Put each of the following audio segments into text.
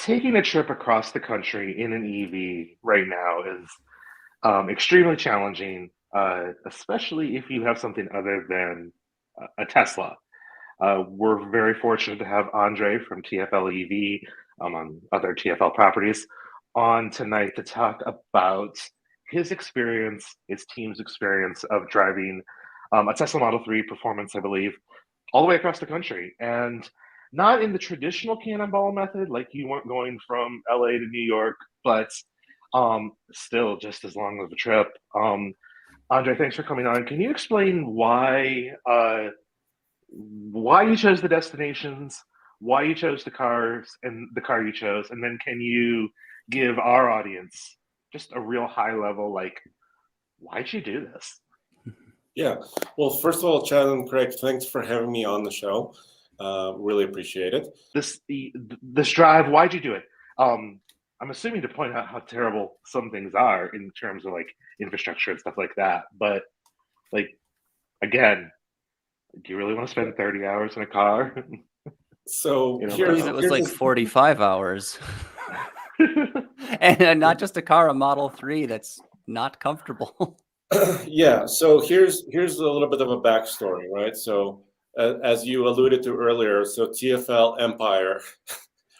taking a trip across the country in an EV right now is extremely challenging, especially if you have something other than a Tesla. We're very fortunate to have Andre from TFLEV on other TFL properties on tonight to talk about his experience, his team's experience of driving a Tesla Model 3 Performance, I believe, all the way across the country. And not in the traditional cannonball method, like you weren't going from LA to New York, but still just as long of a trip. Andre, thanks for coming on. Can you explain why you chose the destinations, why you chose the cars and the car you chose, and then can you give our audience just a real high level, like, why'd you do this? Yeah. Well, first of all, Chad and Craig, thanks for having me on the show. Really appreciate it. This drive, why'd you do it? I'm assuming to point out how terrible some things are in terms of like infrastructure and stuff like that. But like, again, do you really want to spend 30 hours in a car? So I believe it was like 45 hours. And not just a car, a Model 3 that's not comfortable. Yeah, so here's a little bit of a backstory, right? So as you alluded to earlier, so TFL Empire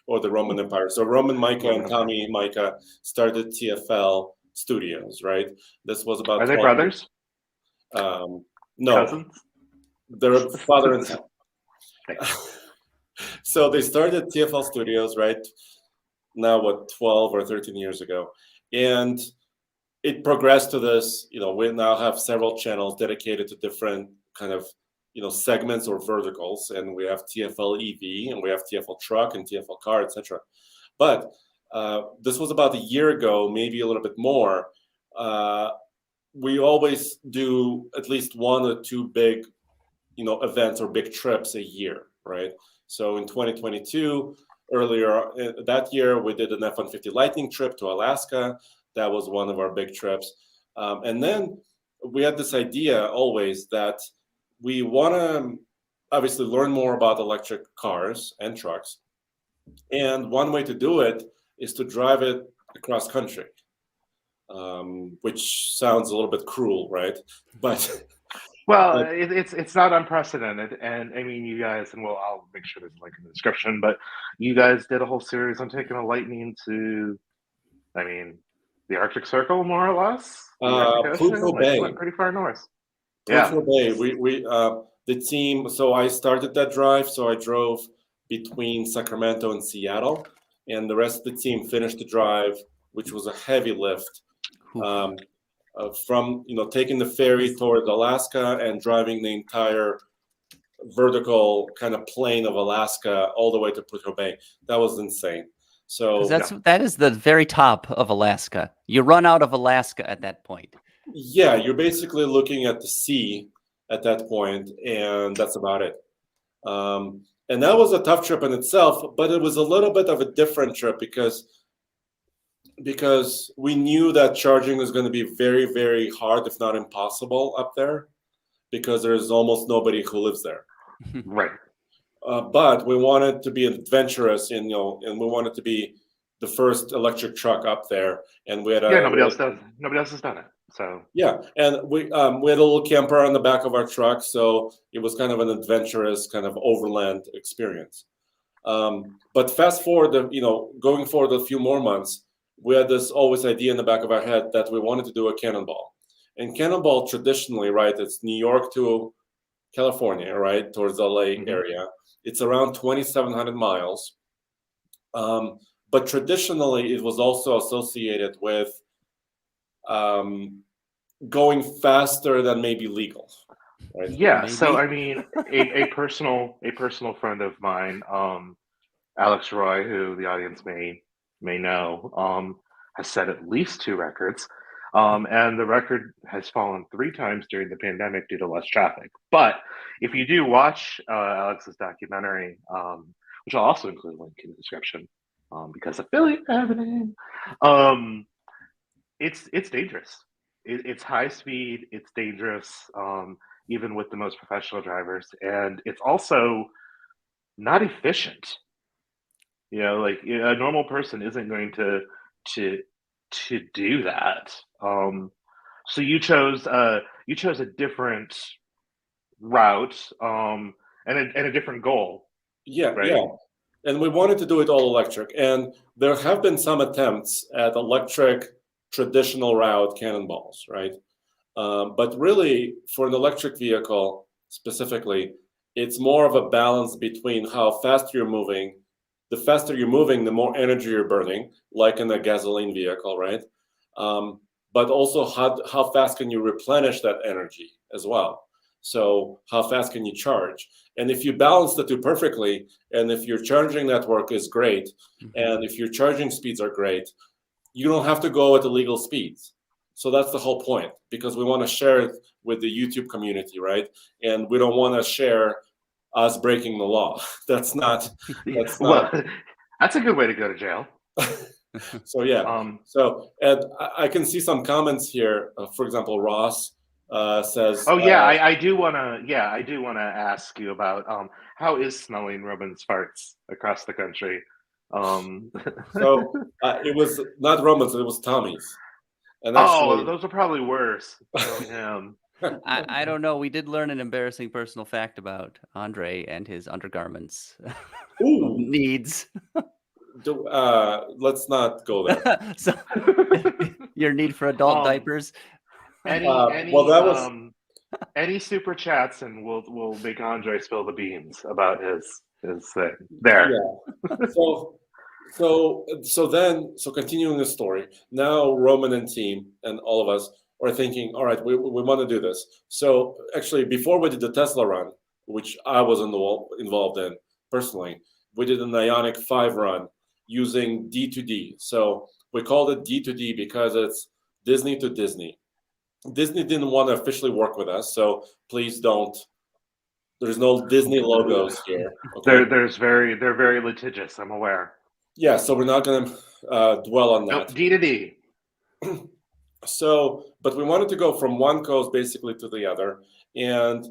or the Roman Empire. So Roman Micah and Tommy Micah started TFL Studios, right? This was about. Are they brothers? No, Cousins? they're father and son. So they started TFL Studios, right? Now, what, 12 or 13 years ago, and it progressed to this. We now have several channels dedicated to different kind of segments or verticals, and we have TFL EV, and we have TFL truck and TFL car, etc. But this was about a year ago, maybe a little bit more. We always do at least one or two big events or big trips a year, right? So in 2022, earlier that year, we did an F-150 Lightning trip to Alaska. That was one of our big trips. And then we had this idea always that we want to obviously learn more about electric cars and trucks. And one way to do it is to drive it across country, which sounds a little bit cruel, right? But well, it's not unprecedented, and I mean, you guys, and I'll make sure there's a link in the description. But you guys did a whole series on taking a Lightning to, I mean, the Arctic Circle, more or less. Pluto Bay, went pretty far north. Pluto Bay. We the team. So I started that drive. So I drove between Sacramento and Seattle, and the rest of the team finished the drive, which was a heavy lift. From taking the ferry towards Alaska and driving the entire vertical kind of plain of Alaska all the way to Pluto Bay. That was insane. So that is the very top of Alaska. You run out of Alaska at that point. Yeah, you're basically looking at the sea at that point, and that's about it. And that was a tough trip in itself, but it was a little bit of a different trip because we knew that charging was going to be very, very hard, if not impossible, up there, because there's almost nobody who lives there. Right. But we wanted to be adventurous, and we wanted to be the first electric truck up there. And we had nobody else has done it. So yeah, and we had a little camper on the back of our truck, so it was kind of an adventurous kind of overland experience. But fast forward, going forward a few more months, we had this always idea in the back of our head that we wanted to do a cannonball. And cannonball traditionally, right, it's New York to California, right, towards the LA area. It's around 2,700 miles. But traditionally, it was also associated with going faster than maybe legal. Right? Yeah. Maybe. So I mean, a personal friend of mine, Alex Roy, who the audience may know, has set at least 2 records. And the record has fallen 3 times during the pandemic due to less traffic. But if you do watch Alex's documentary, which I'll also include a link in the description, because affiliate revenue, it's dangerous. It's high speed. It's dangerous, even with the most professional drivers, and it's also not efficient. You know, like a normal person isn't going to to do that. So you chose a different route, and a different goal, Yeah, right? yeah. And we wanted to do it all electric. And there have been some attempts at electric traditional route cannonballs, right? But really, for an electric vehicle specifically, it's more of a balance between how fast you're moving. The faster you're moving, the more energy you're burning, like in a gasoline vehicle, right? But also, how fast can you replenish that energy as well? So, how fast can you charge? And if you balance the two perfectly, and if your charging network is great, and if your charging speeds are great, you don't have to go at illegal speeds. So that's the whole point, because we want to share it with the YouTube community, right? And we don't want to share us breaking the law. That's not. That's Well, not. that's a good way to go to jail. So yeah. Um, So and I can see some comments here. For example, Ross says, oh yeah, I do wanna ask you about how is smelling Roman's farts across the country? Um, so it was not Romans, it was Tommy's, and oh, actually. those are probably worse. Oh yeah. I don't know. We did learn an embarrassing personal fact about Andre and his undergarments Ooh, needs. let's not go there. So your need for adult Um, diapers. Well, that was any super chats, and we'll make Andre spill the beans about his thing. There. yeah. So continuing the story. Now Roman and team and all of us are thinking, all right, we want to do this. So actually, before we did the Tesla run, which I was involved in personally, we did an Ionic 5 run using D2D. So we called it D2D because it's Disney to Disney. Disney didn't want to officially work with us, so please don't. There's no Disney logos here. Okay. They're very litigious. I'm aware. Yeah, so we're not going to dwell on Nope. that. D to D. So, but we wanted to go from one coast basically to the other, and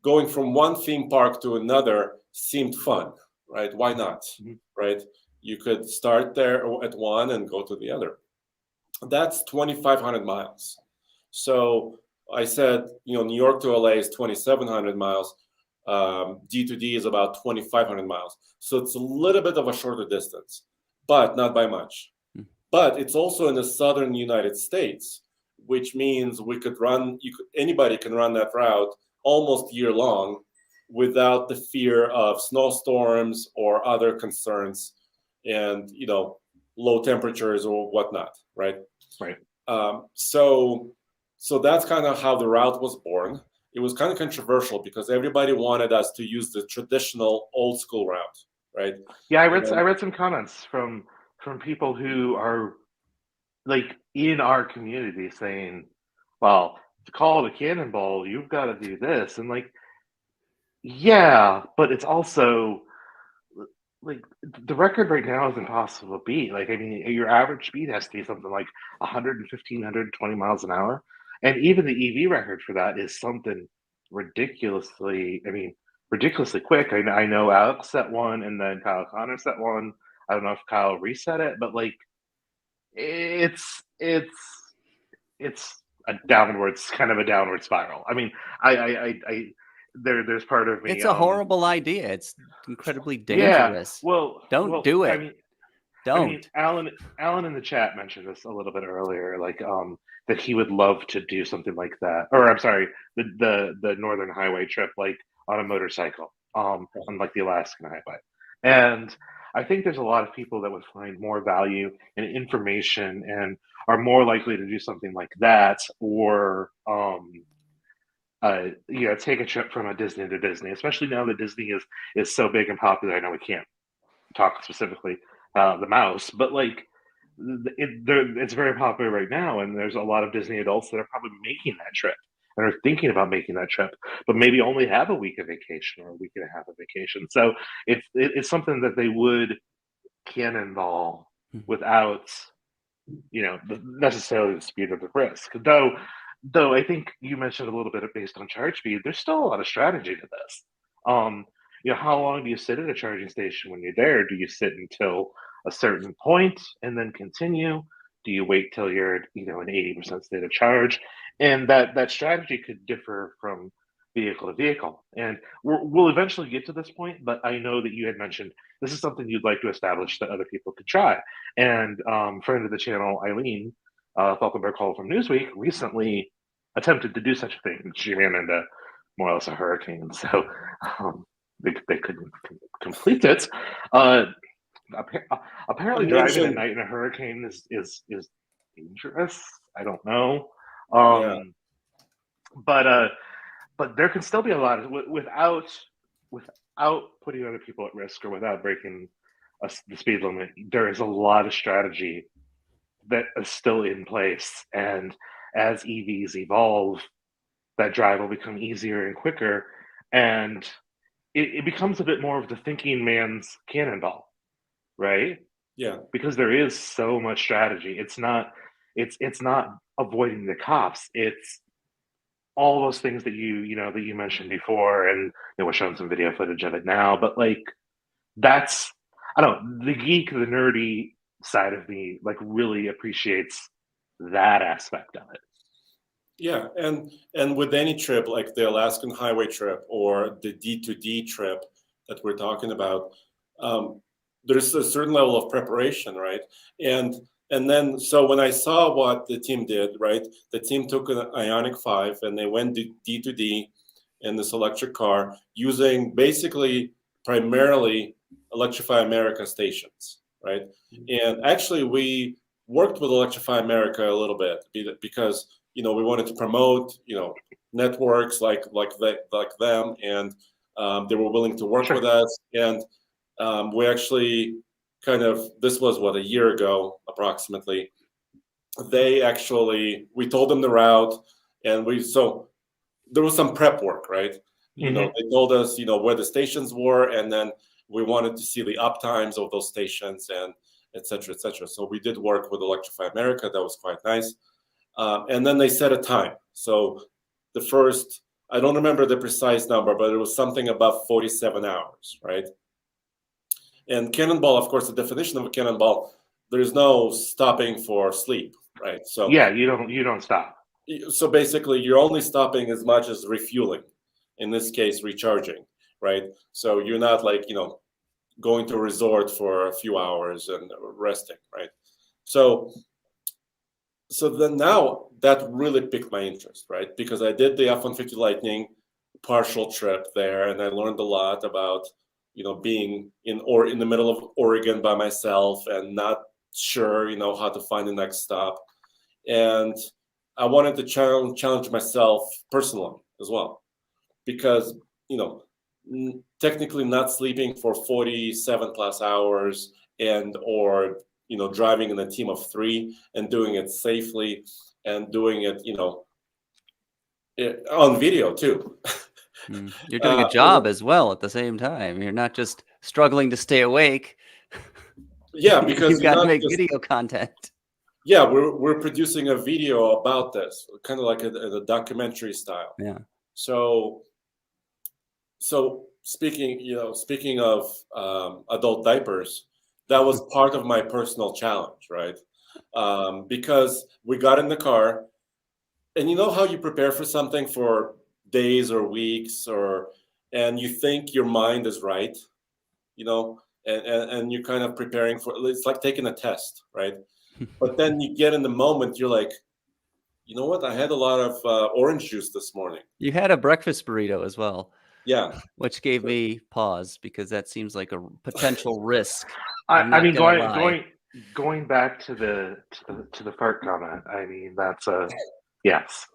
going from one theme park to another seemed fun, right? Why not, Mhm. right? You could start there at one and go to the other. That's 2,500 miles. So I said, New York to LA is 2,700 miles. D to D is about 2,500 miles. So it's a little bit of a shorter distance, but not by much. But it's also in the southern United States, which means anybody can run that route almost year long without the fear of snowstorms or other concerns and low temperatures or whatnot, right? Right. So that's kind of how the route was born. It was kind of controversial because everybody wanted us to use the traditional old school route, right? Yeah, I read some comments from people who are like in our community saying, "Well, to call it a cannonball, you've got to do this," and like, yeah, but it's also like the record right now is impossible to beat. Like, I mean, your average speed has to be something like 115, 120 miles an hour. And even the EV record for that is something ridiculously quick. I know Alex set one and then Kyle Connor set one. I don't know if Kyle reset it, but like it's a kind of a downward spiral. I mean, there's part of me, It's a horrible idea. It's incredibly yeah, dangerous. well, Don't do I it. mean, Don't. Alan in the chat mentioned this a little bit earlier, like that he would love to do something like that, or I'm sorry, the Northern Highway trip, like on a motorcycle, on like the Alaskan Highway, and I think there's a lot of people that would find more value in information and are more likely to do something like that, or take a trip from a Disney to Disney, especially now that Disney is so big and popular. I know we can't talk specifically the mouse, but like it's very popular right now, and there's a lot of Disney adults that are probably making that trip and are thinking about making that trip, but maybe only have a week of vacation or a week and a half of vacation. So it's something that they would cannonball without necessarily the speed of the risk. Though I think you mentioned a little bit of based on charge speed, there's still a lot of strategy to this. how long do you sit at a charging station when you're there? Do you sit until a certain point and then continue? Do you wait till you're at, an 80% state of charge? And that strategy could differ from vehicle to vehicle. And we'll eventually get to this point, but I know that you had mentioned this is something you'd like to establish that other people could try. And friend of the channel, Eileen Falkenberg Hall from Newsweek, recently attempted to do such a thing. She ran into more or less a hurricane, so they couldn't complete it. Apparently, driving at night in a hurricane is dangerous. I don't know, but there can still be a lot of without putting other people at risk or without breaking the speed limit. There is a lot of strategy that is still in place, and as EVs evolve, that drive will become easier and quicker, and it becomes a bit more of the thinking man's cannonball, right? Yeah. Because there is so much strategy. It's not avoiding the cops. It's all those things that you mentioned before, and we're showing some video footage of it now. But that's, I don't know, the geek, the nerdy side of me really appreciates that aspect of it. Yeah, and with any trip like the Alaskan Highway trip or the D2D trip that we're talking about, there's a certain level of preparation, right? And then, so when I saw what the team did, right, the team took an Ioniq 5 and they went D2D in this electric car using basically primarily Electrify America stations, right? And actually, we worked with Electrify America a little bit because we wanted to promote networks like them, and they were willing to work with us. And we actually this was a year ago approximately. We told them the route, and there was some prep work, right? Mm-hmm. They told us where the stations were, and then we wanted to see the uptimes of those stations and et cetera, et cetera. So we did work with Electrify America. That was quite nice. And then they set a time. So the first, I don't remember the precise number, but it was something above 47 hours, right? And cannonball, of course, the definition of a cannonball, there's no stopping for sleep, right? So yeah, you don't stop. So basically, you're only stopping as much as refueling, in this case, recharging, right? So you're not going to a resort for a few hours and resting, right? So then now that really piqued my interest, right? Because I did the F-150 Lightning partial trip there, and I learned a lot about being in the middle of Oregon by myself and not sure how to find the next stop. And I wanted to challenge myself personally as well, because technically not sleeping for 47 plus hours or driving in a team of 3 and doing it safely and doing it on video too. You're doing a job as well at the same time. You're not just struggling to stay awake. Yeah, because you've got to make video content. Yeah, we're producing a video about this, kind of like a documentary style. Yeah. So speaking of adult diapers, that was part of my personal challenge, right? Because we got in the car, and you know how you prepare for something for days or weeks, and you think your mind is right, and you're kind of preparing for, it's like taking a test, right? But then you get in the moment, you're like, you know what? I had a lot of orange juice this morning. You had a breakfast burrito as well. Yeah. Which gave me pause, because that seems like a potential risk. I mean, going back to the fart comment, I mean, that's yes.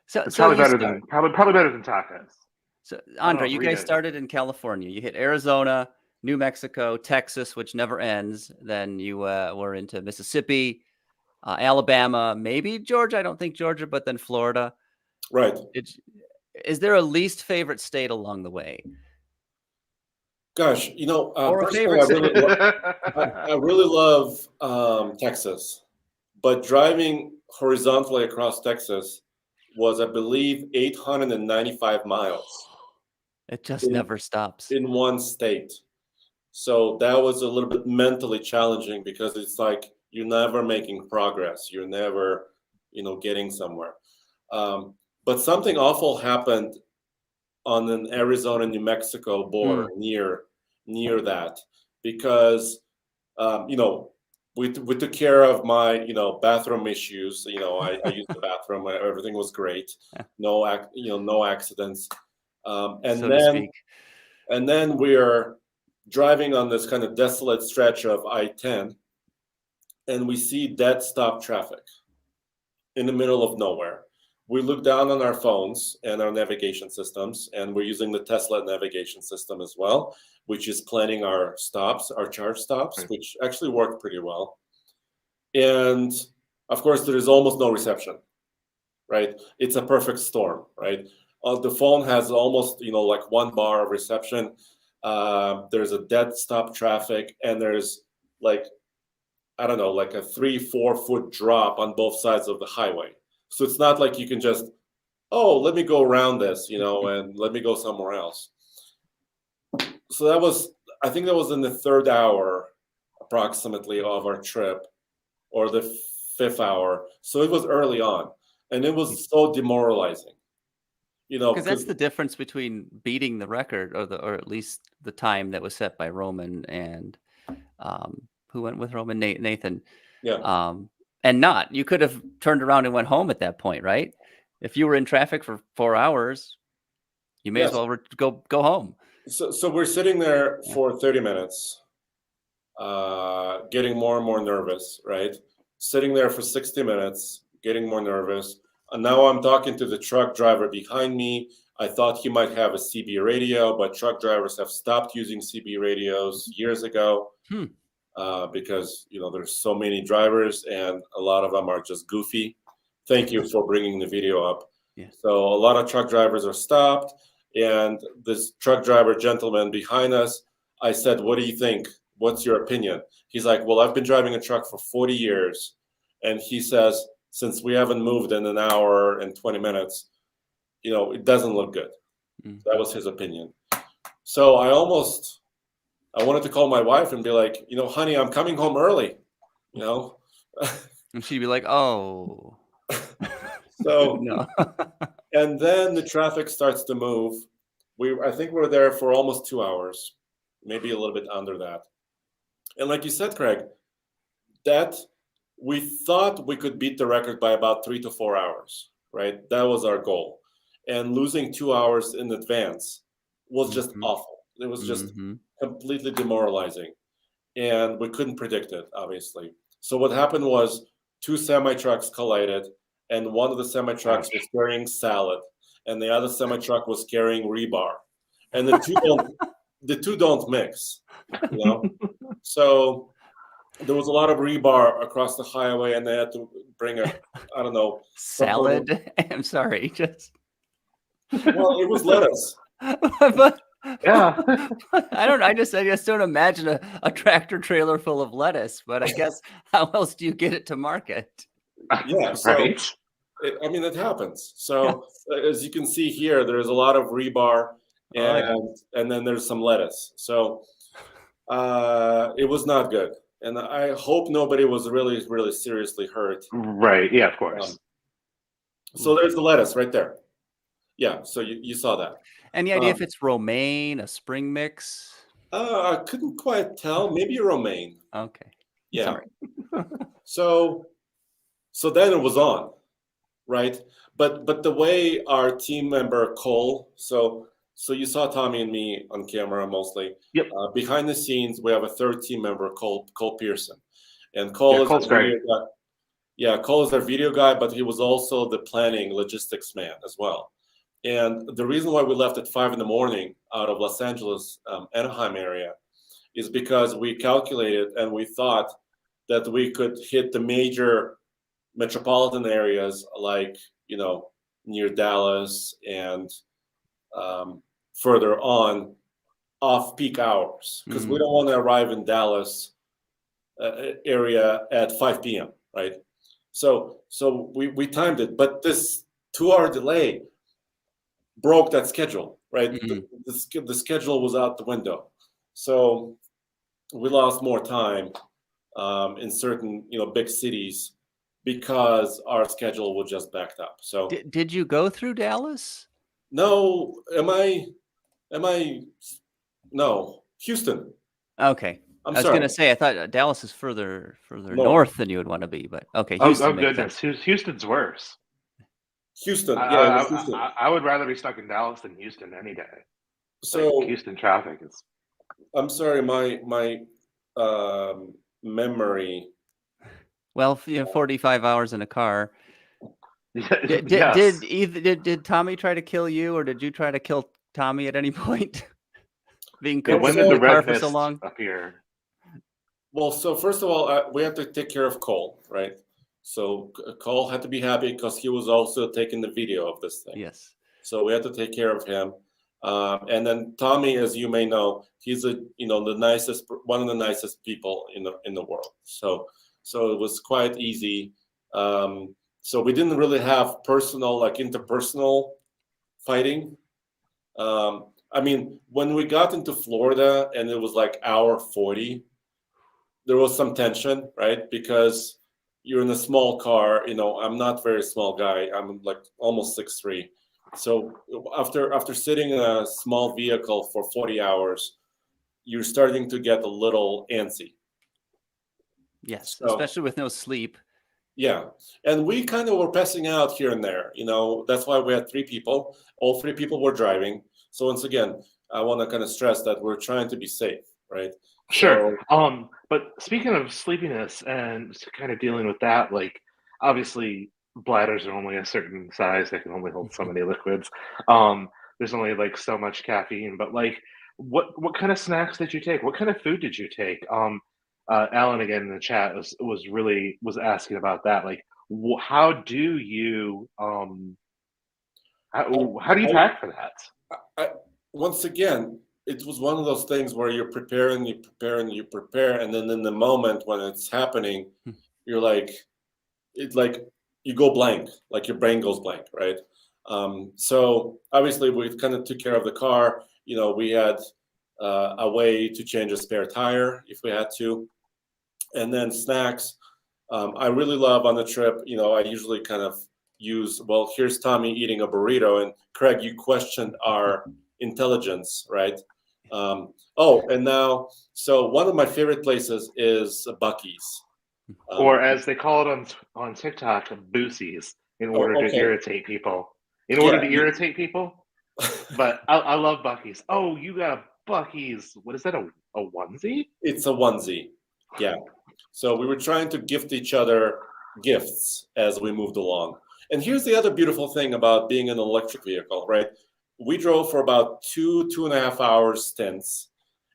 So it's probably better than tacos. So Andre, you guys started in California. You hit Arizona, New Mexico, Texas, which never ends. Then you were into Mississippi, Alabama, maybe Georgia. I don't think Georgia, but then Florida. Right. Is there a least favorite state along the way? Gosh, or a favorite I really love Texas, but driving horizontally across Texas was, I believe, 895 miles. It just never stops. in one state. So that was a little bit mentally challenging because it's like you're never making progress. You're never, getting somewhere. But something awful happened on an Arizona-New Mexico border near that because, we took care of my, bathroom issues. I used the bathroom. Everything was great. No accidents. And so then, to speak. and then we're driving on this kind of desolate stretch of I-10, and we see dead stop traffic in the middle of nowhere. We look down on our phones and our navigation systems, and we're using the Tesla navigation system as well, which is planning our stops, our charge stops, which actually worked pretty well. And of course, there is almost no reception, right? It's a perfect storm, right? The phone has almost, like 1 bar of reception. There's a dead stop traffic, and there's like a 3-4 foot drop on both sides of the highway. So it's not like you can just, let me go around this, and let me go somewhere else. So I think that was in the 3rd hour approximately of our trip, or the 5th hour. So it was early on, and it was so demoralizing. Because that's the difference between beating the record, or at least the time that was set by Roman and who went with Roman? Nathan. Yeah. And not. You could have turned around and went home at that point, right? If you were in traffic for 4 hours, you may as well go home. So we're sitting there for 30 minutes, getting more and more nervous, right? Sitting there for 60 minutes, getting more nervous. And now I'm talking to the truck driver behind me. I thought he might have a CB radio, but truck drivers have stopped using CB radios years ago because, there's so many drivers and a lot of them are just goofy. Thank you for bringing the video up. Yeah. So a lot of truck drivers are stopped, and this truck driver gentleman behind us, I said, "What do you think? What's your opinion?" He's like, "Well, I've been driving a truck for 40 years. And he says, since we haven't moved in an hour and 20 minutes, it doesn't look good." That was his opinion. So I wanted to call my wife and be like, "Honey, I'm coming home early," And she'd be like, "Oh." So, no. And then the traffic starts to move. I think we're there for almost 2 hours, maybe a little bit under that. And like you said, Craig, that we thought we could beat the record by about 3 to 4 hours, right? That was our goal. And losing 2 hours in advance was just awful. It was just completely demoralizing. And we couldn't predict it, obviously. So what happened was 2 semi-trucks collided, and one of the semi-trucks was carrying salad, and the other semi-truck was carrying rebar. And the two don't mix, So there was a lot of rebar across the highway, and they had to bring salad. I'm sorry, well, it was lettuce. But Yeah. I just don't imagine a tractor trailer full of lettuce, but I guess how else do you get it to market? Yeah, so Right. it happens. So as you can see here, there's a lot of rebar, and then there's some lettuce. So it was not good. And I hope nobody was really, really seriously hurt. Right. Yeah, of course. So there's the lettuce right there. Yeah, so you saw that. Any idea if it's romaine, a spring mix? I couldn't quite tell. Maybe romaine. Okay. Yeah. So then it was on, right? But the way our team member Cole, so you saw Tommy and me on camera mostly. Yep. Behind the scenes, we have a third team member, Cole Pearson, and Cole is Cole's great. guy. Yeah, Cole is our video guy, but he was also the planning logistics man as well. And the reason why we left at 5 a.m. out of Los Angeles, Anaheim area, is because we calculated and we thought that we could hit the major metropolitan areas like, near Dallas and further on off-peak hours, because we don't want to arrive in Dallas area at 5 p.m., right? So we timed it, but this 2-hour delay broke that schedule. right? Mhm. The schedule was out the window, so we lost more time in certain big cities because our schedule was just backed up. So Did you go through Dallas? no, am I no, Houston. Okay. I'm I was sorry. gonna say, I thought Dallas is further North. north than you would want to be, but okay, Oh Houston makes sense. goodness, Houston's worse. Houston. I, Yeah, it I was Houston. I would rather be stuck in Dallas than Houston any day. Like So Houston traffic is. I'm sorry, my memory. Well, 45 hours in a car. Yes. Did Tommy try to kill you, or did you try to kill Tommy at any point? Being Yeah, cooped when up did in the the car red for so mist long? appear? Well, so first of all, we have to take care of Cole, right? So Cole had to be happy because he was also taking the video of this thing. Yes. So we had to take care of him. And then Tommy, as you may know, he's one of the nicest people in the world. So it was quite easy. So we didn't really have interpersonal fighting. I mean, when we got into Florida and it was like hour 40, there was some tension, right? Because you're in a small car. I'm not a very small guy. I'm like almost 6'3". So after sitting in a small vehicle for 40 hours, you're starting to get a little antsy. Yes, So, especially with no sleep. yeah. And we kind of were passing out here and there. That's why we had 3 people. All 3 people were driving. So once again, I want to kind of stress that we're trying to be safe, right? Sure. So, But speaking of sleepiness and kind of dealing with that, like obviously bladders are only a certain size; they can only hold so many liquids. There's only like so much caffeine. But like, what kind of snacks did you take? What kind of food did you take? Alan again in the chat was asking about that. Like, how do you how do you I, pack for that? I, once again, it was one of those things where you prepare, and and then in the moment when it's happening, you're like, you go blank, like your brain goes blank, right? So obviously we kind of took care of the car. We had a way to change a spare tire if we had to, and then snacks. I really love on the trip. I usually kind of use. Well, here's Tommy eating a burrito, and Craig, you questioned our intelligence, right? And now, so one of my favorite places is Buc-ee's. Or as they call it on TikTok, boosies, in order to Okay. irritate people. But I love Buc-ee's. Oh, you got a Buc-ee's. What is that? A onesie? It's a onesie. Yeah. So we were trying to gift each other gifts as we moved along. And here's the other beautiful thing about being an electric vehicle, right? We drove for about 2.5 hours stints,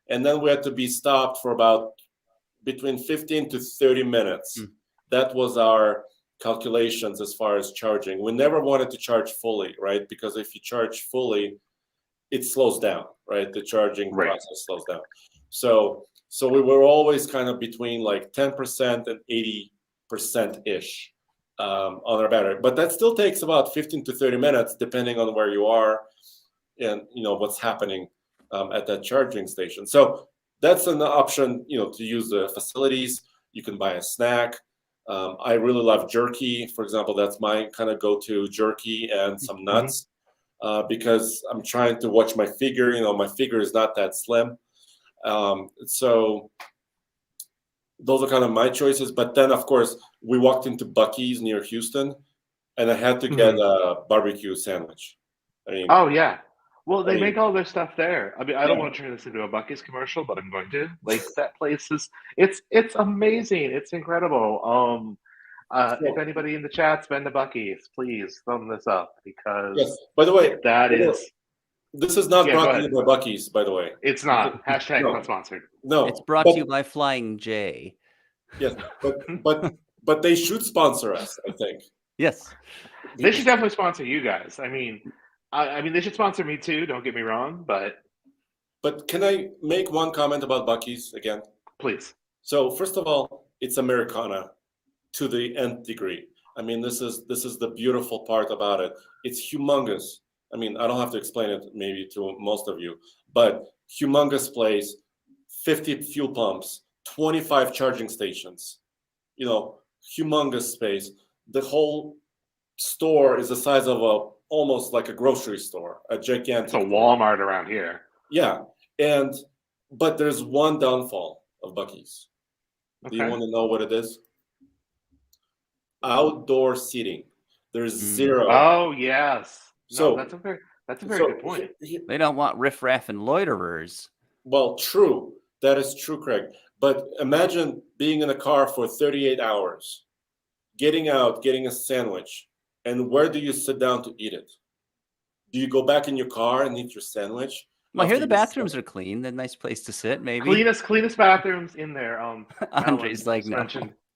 and then we had to be stopped for about between 15 to 30 minutes. That was our calculations as far as charging. We never wanted to charge fully, right? Because if you charge fully, it slows down, right? The charging process slows down. So we were always kind of between like 10% and 80% ish on our battery. But that still takes about 15 to 30 minutes, depending on where you are and what's happening at that charging station. So that's an option, to use the facilities. You can buy a snack. I really love jerky. For example, that's my kind of go-to, jerky and some nuts, because I'm trying to watch my figure. My figure is not that slim. So those are kind of my choices. But then, of course, we walked into Buc-ee's near Houston, and I had to get a barbecue sandwich. Oh, yeah. Well, they make all their stuff there. I mean, I don't want to turn this into a Buc-ee's commercial, but I'm going to. Like, that place it's amazing. It's incredible. If anybody in the chat's been to Buc-ee's, please thumb this up, because yes. By the way, this is not brought to you by Buc-ee's, by the way. It's not. Hashtag not sponsored. No. It's brought to you by Flying J. Yes, but they should sponsor us, I think. Yes. They should definitely sponsor you guys. I mean, they should sponsor me too, don't get me wrong, But can I make one comment about Buc-ee's again? Please. So first of all, it's Americana to the nth degree. I mean, this is the beautiful part about it. It's humongous. I mean, I don't have to explain it maybe to most of you, but humongous place, 50 fuel pumps, 25 charging stations, you know, humongous space. The whole store is the size of almost like a grocery store, a gigantic. It's a Walmart around here. Yeah, but there's one downfall of Buc-ee's. Okay. Do you want to know what it is? Outdoor seating. There's zero. Oh yes. So no, that's a very good point. They don't want riffraff and loiterers. Well, true. That is true, Craig. But imagine being in a car for 38 hours, getting out, getting a sandwich, and where do you sit down to eat it? Do you go back in your car and eat your sandwich? Well, here the bathrooms are clean. They're a nice place to sit, maybe. Cleanest bathrooms in there. Andre's like, no.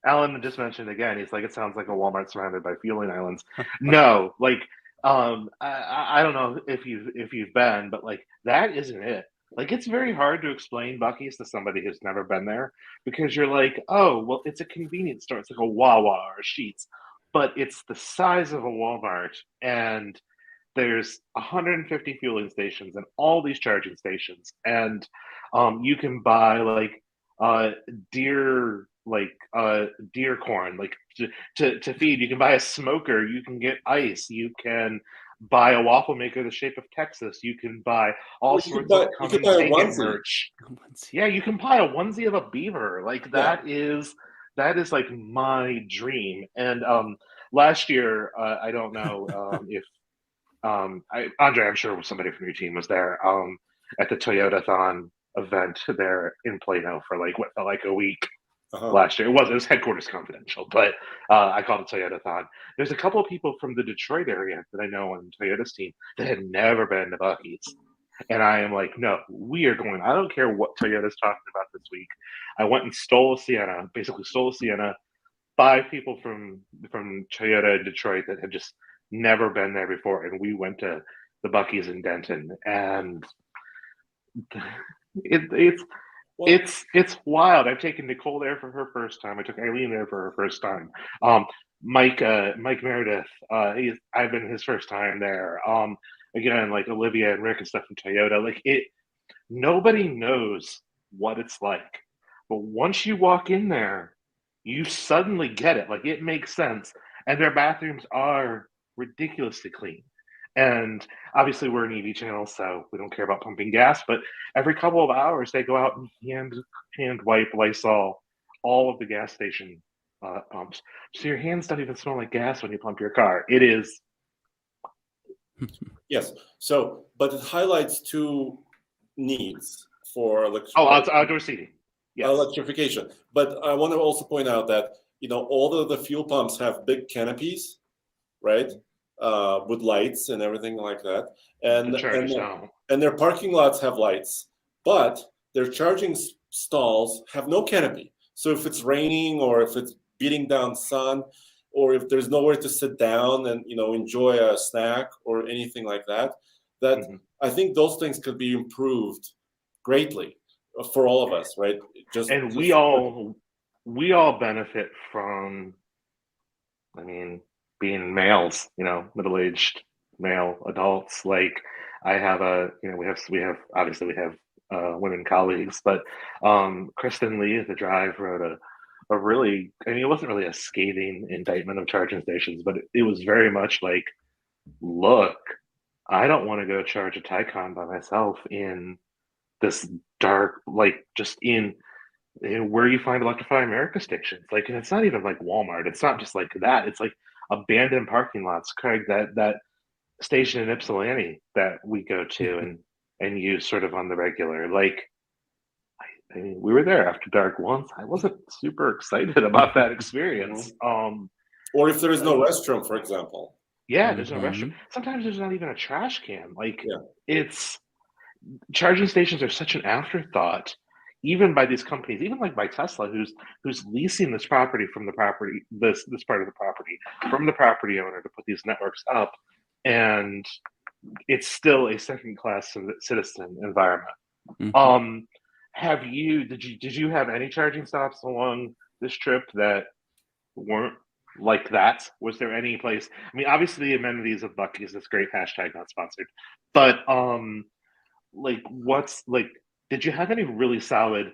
Alan just mentioned again. He's like, it sounds like a Walmart surrounded by fueling islands. No, like, I don't know if you've been, but like that isn't it. Like, it's very hard to explain Buc-ee's to somebody who's never been there, because you're like, oh, well, it's a convenience store. It's like a Wawa or a Sheetz, but it's the size of a Walmart, and there's 150 fueling stations and all these charging stations, and you can buy like deer corn, like to feed. You can buy a smoker. You can get ice. You can buy a waffle maker the shape of Texas. You can buy all sorts of come and take it merch. Yeah, you can buy a onesie of a beaver. Like that is like my dream. And last year, I don't know if Andre, I'm sure somebody from your team was there at the Toyota-thon event there in Plano for like what felt like a week last year. It was headquarters confidential, but I called it Toyota-thon. There's a couple of people from the Detroit area that I know on Toyota's team that had never been to Buc-ee's. And I am like, no, we are going. I don't care what Toyota's talking about this week. I went and stole a Sienna, 5 people from Toyota in Detroit that had just never been there before, and we went to the Buc-ee's in Denton, and it's wild. I've taken Nicole there for her first time. I took Eileen there for her first time. Mike Meredith, I've been his first time there. Again, like Olivia and Rick and stuff from Toyota. Like nobody knows what it's like, but once you walk in there, you suddenly get it. Like, it makes sense, and their bathrooms are ridiculously clean. And obviously we're an EV channel, so we don't care about pumping gas, but every couple of hours they go out and hand wipe Lysol all of the gas station pumps, so your hands don't even smell like gas when you pump your car. It is yes. So but it highlights 2 needs for outdoor seating. Yes. Electrification. But I want to also point out that, you know, all of the fuel pumps have big canopies, right? With lights and everything like that. And their parking lots have lights, but their charging stalls have no canopy. So if it's raining, or if it's beating down sun, or if there's nowhere to sit down and, you know, enjoy a snack or anything like that, I think those things could be improved greatly for all of us, right? We all benefit from, I mean, being males, you know, middle-aged male adults. Like, I have we have women colleagues, but Kristen Lee at the Drive wrote a really, I mean, it wasn't really a scathing indictment of charging stations, but it was very much like, look, I don't want to go charge a Taycan by myself in this dark, like, just in where you find Electrify America stations. Like, and it's not even like Walmart. It's not just like that. It's like abandoned parking lots. Craig, that station in Ypsilanti that we go to and use sort of on the regular. Like, I mean, we were there after dark once. I wasn't super excited about that experience. Or if there is no restroom, for example. Yeah, there's no restroom. Sometimes there's not even a trash can. Like, it's charging stations are such an afterthought, even by these companies, even like by Tesla, who's leasing this property from the property, this part of the property from the property owner to put these networks up, and it's still a second-class citizen environment. Did you have any charging stops along this trip that weren't like that? Was there any place? I mean, obviously the amenities of Buc-ee's is great. Hashtag not sponsored, but like what's like? Did you have any really solid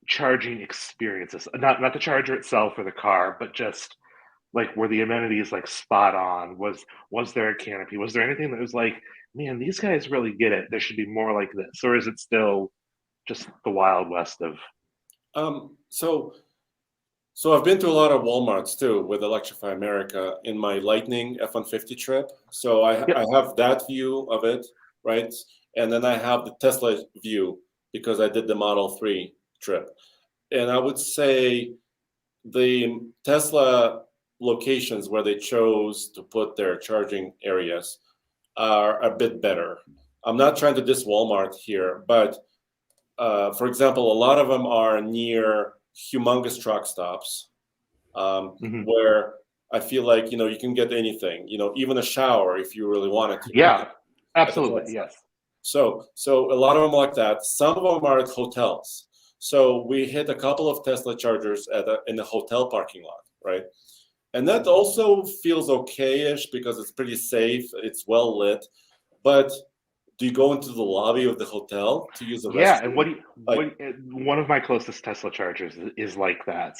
charging experiences? Not the charger itself or the car, but just like were the amenities like spot on? Was there a canopy? Was there anything that was like, man, these guys really get it. There should be more like this, or is it still just the wild west of? So I've been to a lot of Walmarts too with Electrify America in my Lightning F-150 trip. So I have that view of it, right? And then I have the Tesla view because I did the Model 3 trip. And I would say the Tesla locations where they chose to put their charging areas are a bit better. I'm not trying to diss Walmart here, but for example, a lot of them are near humongous truck stops where I feel like, you can get anything, even a shower if you really wanted to. Yeah, absolutely. Yes. So a lot of them are like that. Some of them are at hotels. So we hit a couple of Tesla chargers in the hotel parking lot, right? And that also feels okay-ish because it's pretty safe. It's well lit. But do you go into the lobby of the hotel to use the restroom? Yeah, and one of my closest Tesla chargers is like that.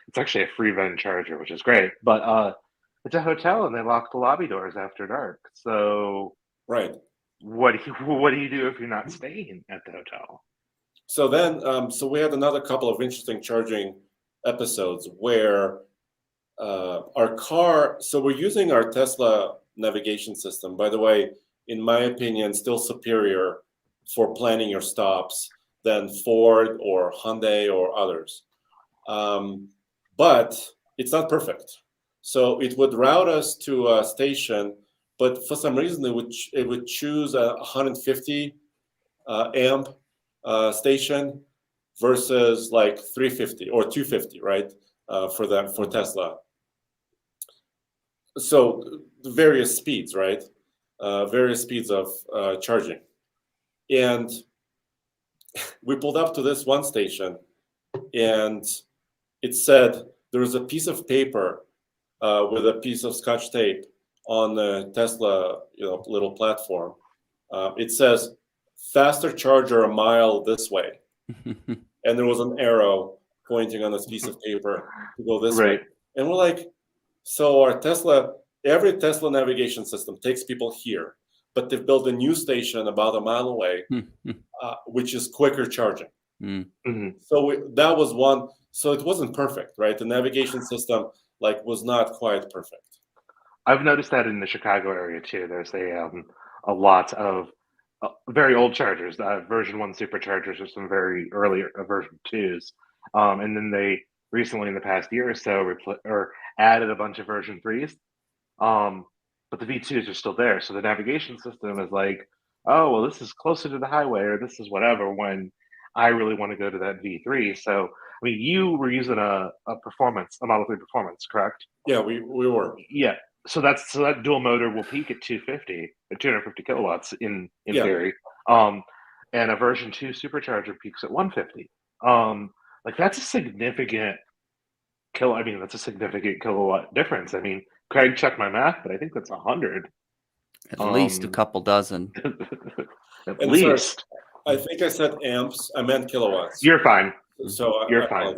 It's actually a free vend charger, which is great. But it's a hotel, and they lock the lobby doors after dark. So right, what do you do if you're not staying at the hotel? So then, so we had another couple of interesting charging episodes where our car. So we're using our Tesla navigation system. By the way, in my opinion, still superior for planning your stops than Ford or Hyundai or others. But it's not perfect. So it would route us to a station, but for some reason it would choose a 150 amp station versus like 350 or 250, right? For Tesla. So various speeds, right? Various speeds of charging. And we pulled up to this one station, and it said there was a piece of paper with a piece of Scotch tape on the Tesla, little platform. It says faster charger a mile this way, and there was an arrow pointing on this piece of paper to go this way. And we're like, so every Tesla navigation system takes people here, but they've built a new station about a mile away, which is quicker charging. So that was one. So it wasn't perfect, right? The navigation system was not quite perfect. I've noticed that in the Chicago area too. There's a lot of very old chargers, version 1 superchargers, or some very early version 2s, and then they recently, in the past year or so, added a bunch of version 3s, but the V2s are still there. So the navigation system is like, oh well, this is closer to the highway, or this is whatever, when I really want to go to that V3. So I mean, you were using a Model 3 Performance, correct? Yeah, we were. Yeah. So that dual motor will peak at 250 kilowatts in theory. And a version 2 supercharger peaks at 150. That's a significant that's a significant kilowatt difference. I mean, Craig checked my math, but I think that's 100. At least a couple dozen. At least. Sorry, I think I said amps. I meant kilowatts. You're fine. So you're fine.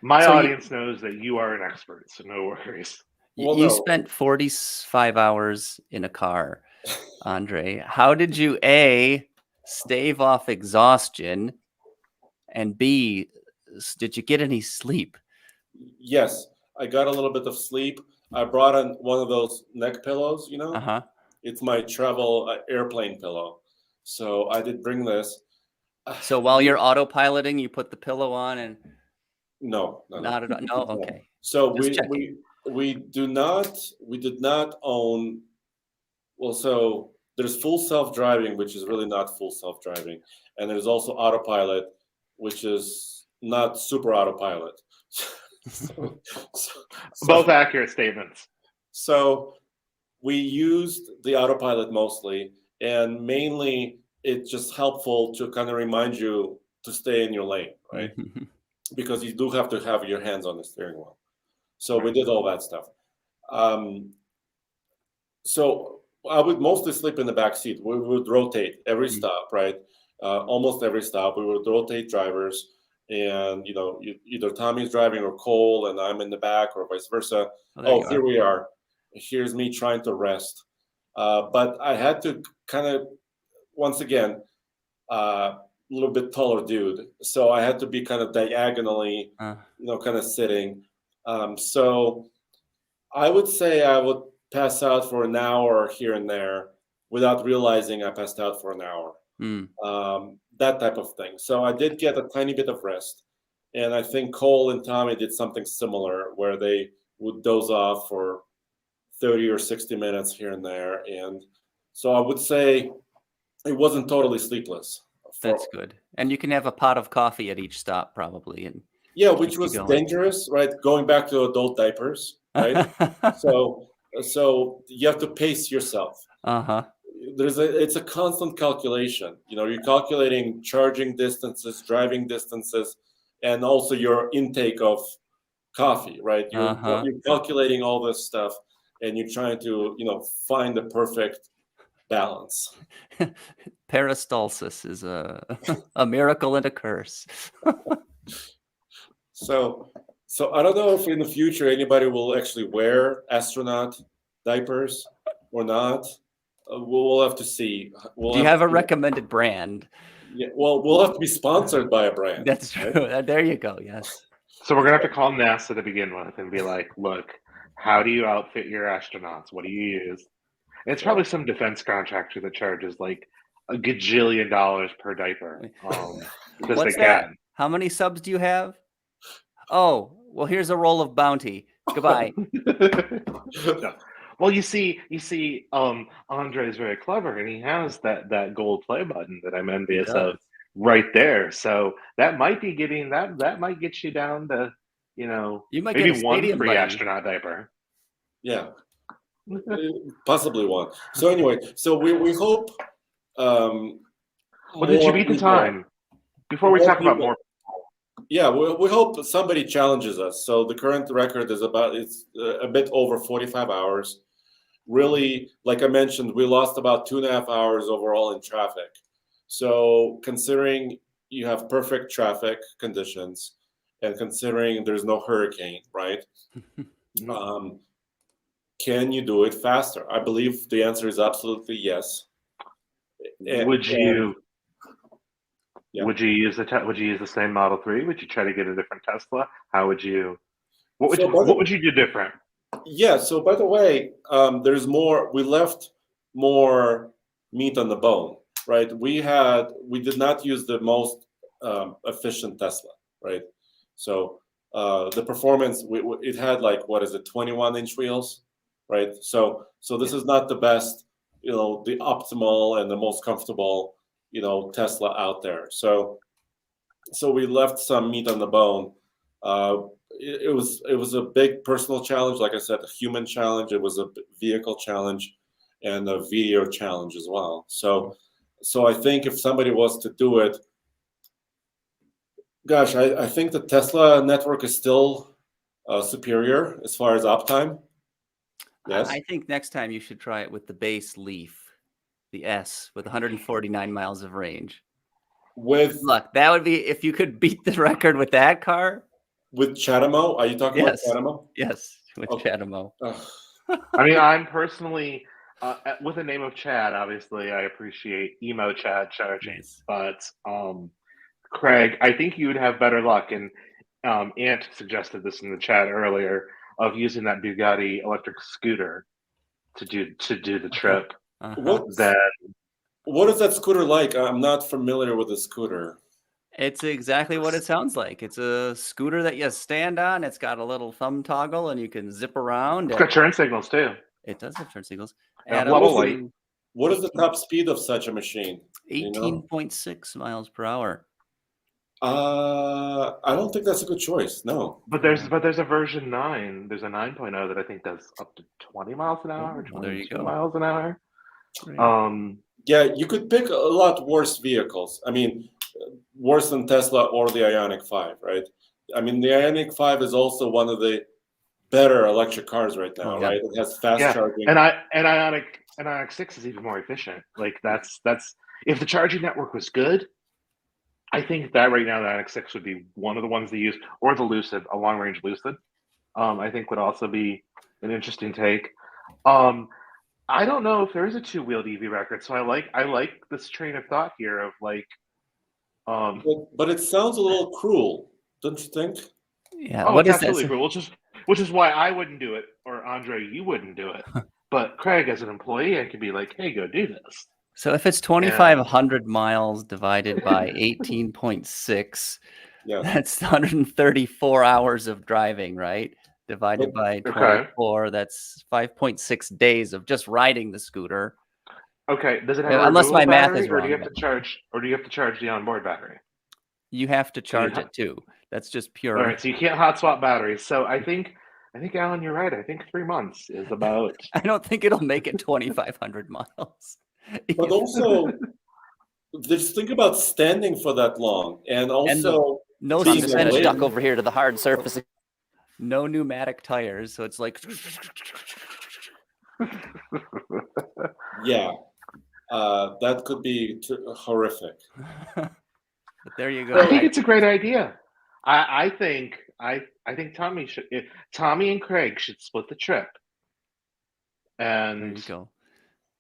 My audience knows that you are an expert, so no worries. You spent 45 hours in a car, Andre. How did you A, stave off exhaustion, and B, did you get any sleep? Yes, I got a little bit of sleep. I brought in one of those neck pillows, It's my travel airplane pillow. So I did bring this. So while you're autopiloting, you put the pillow on and... No. Not at all? No? Okay. So we did not own, so there's full self-driving, which is really not full self-driving. And there's also autopilot, which is not super autopilot. Both accurate statements. So we used the autopilot mostly, and mainly it's just helpful to kind of remind you to stay in your lane, right? Because you do have to have your hands on the steering wheel. So we did all that stuff. So I would mostly sleep in the back seat. We would rotate every stop, right? Almost every stop, we would rotate drivers, and either Tommy's driving or Cole, and I'm in the back, or vice versa. Here we are. Here's me trying to rest, but I had to kind of, once again, a little bit taller dude, so I had to be kind of diagonally, kind of sitting. So I would say I would pass out for an hour here and there without realizing I passed out for an hour. That type of thing. So I did get a tiny bit of rest, and I think Cole and Tommy did something similar where they would doze off for 30 or 60 minutes here and there. And so I would say it wasn't totally sleepless. That's good. And you can have a pot of coffee at each stop probably. And which was dangerous, right? Going back to adult diapers, right? So you have to pace yourself. It's a constant calculation. You're calculating charging distances, driving distances, and also your intake of coffee, right? You're calculating all this stuff, and you're trying to, find the perfect balance. Peristalsis is a miracle and a curse. So I don't know if in the future anybody will actually wear astronaut diapers or not. We'll have to see. Do you have a recommended brand? Yeah, well, we'll have to be sponsored by a brand. That's true. Right? There you go. Yes. So we're gonna have to call NASA to begin with and be like, look, how do you outfit your astronauts? What do you use? And it's probably some defense contractor that charges like $1 gajillion per diaper. Because What's that? How many subs do you have? Oh, well, here's a roll of bounty. Goodbye. No. Well, you see, Andre's very clever, and he has that gold play button that I'm envious of right there. So that might be getting that might get you down to, you might maybe get one free button. astronaut diaper. Yeah, possibly one. So anyway, so we hope. Well, did you beat the time before we talk about more? Yeah, we hope somebody challenges us. So the current record is it's a bit over 45 hours. Really, like I mentioned, we lost about 2.5 hours overall in traffic. So considering you have perfect traffic conditions, and considering there's no hurricane, right? Can you do it faster? I believe the answer is absolutely yes. Would you use the same Model 3? Would you try to get a different Tesla? How would you? What would you do different? Yeah. So by the way, there's more. We left more meat on the bone, right? We did not use the most efficient Tesla, right? So the performance, it had like, what is it, 21-inch wheels, right? So this is not the best, the optimal and the most comfortable, Tesla out there. So we left some meat on the bone. It was a big personal challenge, like I said, a human challenge. It was a vehicle challenge and a video challenge as well. So I think if somebody was to do it, gosh, I think the Tesla network is still superior as far as uptime. Yes. I think next time you should try it with the base Leaf, the S, with 149 miles of range. Look, that would be, if you could beat the record with that car. With Chatamo? Are you talking about Chatamo? Yes, with Chatamo. I mean, I'm personally, with the name of Chad, obviously, I appreciate emo Chad charging. Nice. But Craig, I think you would have better luck. And Ant suggested this in the chat earlier, of using that Bugatti electric scooter to do the trip. What is that scooter like? I'm not familiar with the scooter. It's exactly what it sounds like. It's a scooter that you stand on. It's got a little thumb toggle, and you can zip around. It's got turn signals too. It does have turn signals. And what is the top speed of such a machine? 18.6 miles per hour. I don't think that's a good choice. No. But there's a version 9. There's a 9.0 that I think does up to 20 miles an hour, or 22 miles an hour. Yeah, you could pick a lot worse vehicles. I mean, worse than Tesla or the Ioniq 5, right? I mean, the Ioniq 5 is also one of the better electric cars right now, Oh, yeah. right? It has fast Yeah, charging. and Ioniq 6 is even more efficient. Like that's if the charging network was good, I think that right now the Ioniq 6 would be one of the ones to use, or the Lucid, a long range Lucid. I think would also be an interesting take. I don't know if there is a two-wheeled EV record, so I like this train of thought here of like, But it sounds a little cruel, don't you think? Yeah. oh, What it's is this? absolutely cool. Which is why I wouldn't do it, or Andre, you wouldn't do it. But Craig, as an employee, I could be like, hey, go do this. So if it's 2,500 miles divided by 18.6, Yeah. that's 134 hours of driving, right? Divided by Okay. 24, that's 5.6 days of just riding the scooter. Okay. Does it have a Unless my removable math battery, is or do you wrong, have to charge, or do you have to charge the onboard battery? you have to So you charge it too. That's just all pure. right. So you can't hot swap batteries. So I think Alan, you're right. I think 3 months is about. I don't think it'll make it 2,500 miles. But also, just think about standing for that long, and also no, being I'm just gonna awake. duck over here to the hard surface. No pneumatic tires, so it's like. Yeah, that could be horrific. But there you go. I think it's a great idea. I think Tommy and Craig should split the trip. And there you go.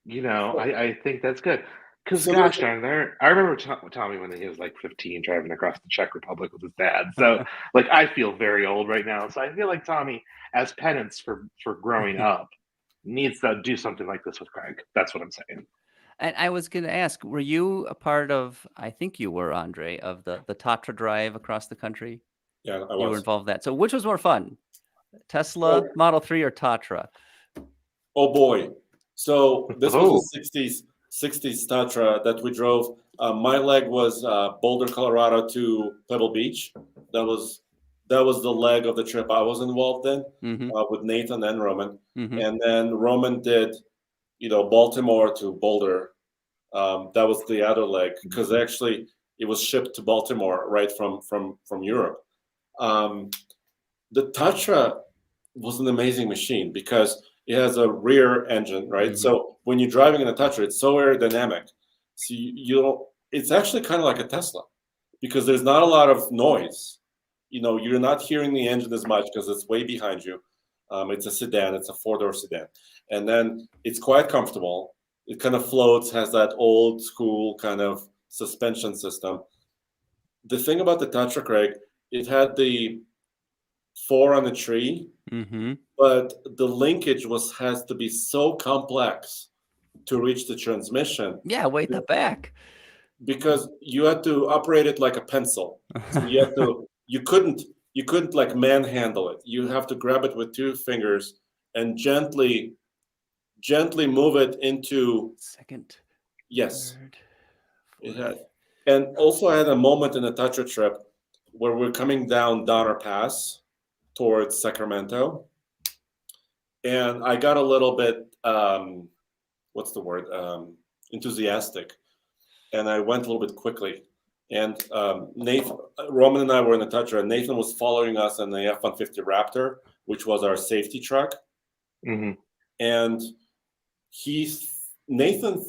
You know, I think that's good. Because So gosh darn there, I remember Tommy when he was like 15 driving across the Czech Republic with his dad. So like I feel very old right now. So I feel like Tommy, as penance for growing up, needs to do something like this with Craig. That's what I'm saying. And I was going to ask, were you a part of, I think you were, Andre, of the Tatra drive across the country? Yeah, I was. You were involved in that. So which was more fun? Tesla Model 3 or Tatra? Oh boy. So this was the 60s Tatra that we drove. My leg was Boulder, Colorado to Pebble Beach. That was the leg of the trip I was involved in with Nathan and Roman. And then Roman did, Baltimore to Boulder. That was the other leg because actually it was shipped to Baltimore right from Europe. The Tatra was an amazing machine because it has a rear engine, right? So when you're driving in a Tatra, it's so aerodynamic. So it's actually kind of like a Tesla because there's not a lot of noise. You're not hearing the engine as much because it's way behind you. It's a sedan. It's a 4-door sedan. And then it's quite comfortable. It kind of floats, has that old school kind of suspension system. The thing about the Tatra, Craig, it had the 4 on the tree, but the linkage has to be so complex to reach the transmission. Yeah, way at the back. Because you had to operate it like a pencil. So you couldn't like manhandle it. You have to grab it with 2 fingers and gently move it into second. Yes. Third, it had. And also I had a moment in the Tatra trip where we're coming down Donner Pass towards Sacramento. And I got a little bit, what's the word? Enthusiastic. And I went a little bit quickly. And Roman and I were in the Tatra, and Nathan was following us in the F-150 Raptor, which was our safety truck. And Nathan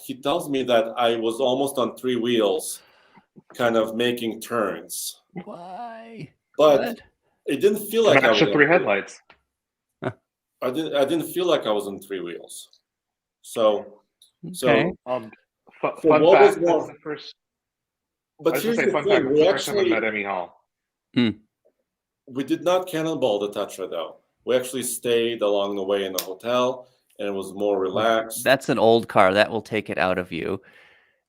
he tells me that I was almost on 3 wheels, kind of making turns. Why? But it didn't feel like I was on 3 headlights. I didn't feel like I was on 3 wheels. So fun fact, that's the first. But here's the thing: we actually met Emmy Hall. We did not cannonball the Tatra though. We actually stayed along the way in the hotel, and it was more relaxed. That's an old car that will take it out of you.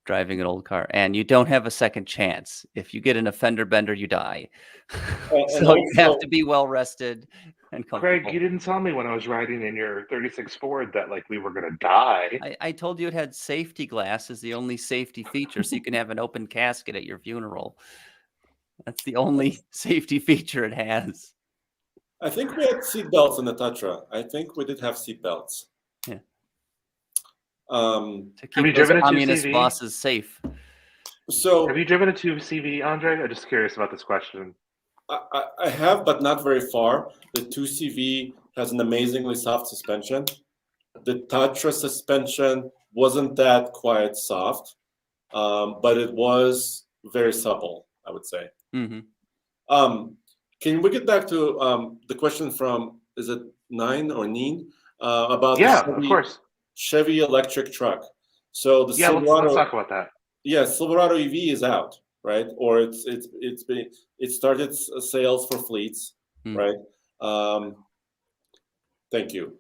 Driving an old car, and you don't have a second chance. If you get an fender bender, you die. So you have to be well rested and comfortable. Craig, you didn't tell me when I was riding in your 36 Ford that like we were gonna die. I told you it had safety glass as the only safety feature, so you can have an open casket at your funeral. That's the only safety feature it has. I think we had seat belts in the Tatra. I think we did have seat belts. Yeah. To keep those communist bosses safe. So have you driven a 2CV, Andre? I'm just curious about this question. I have, but not very far. The 2CV has an amazingly soft suspension. The Tatra suspension wasn't that quite soft, but it was very supple, I would say. Can we get back to the question from, is it Nine or Neen, about the of course. Chevy electric truck? So the Silverado, let's talk about that. Yeah, Silverado EV is out, right? Or it started sales for fleets, right? Thank you.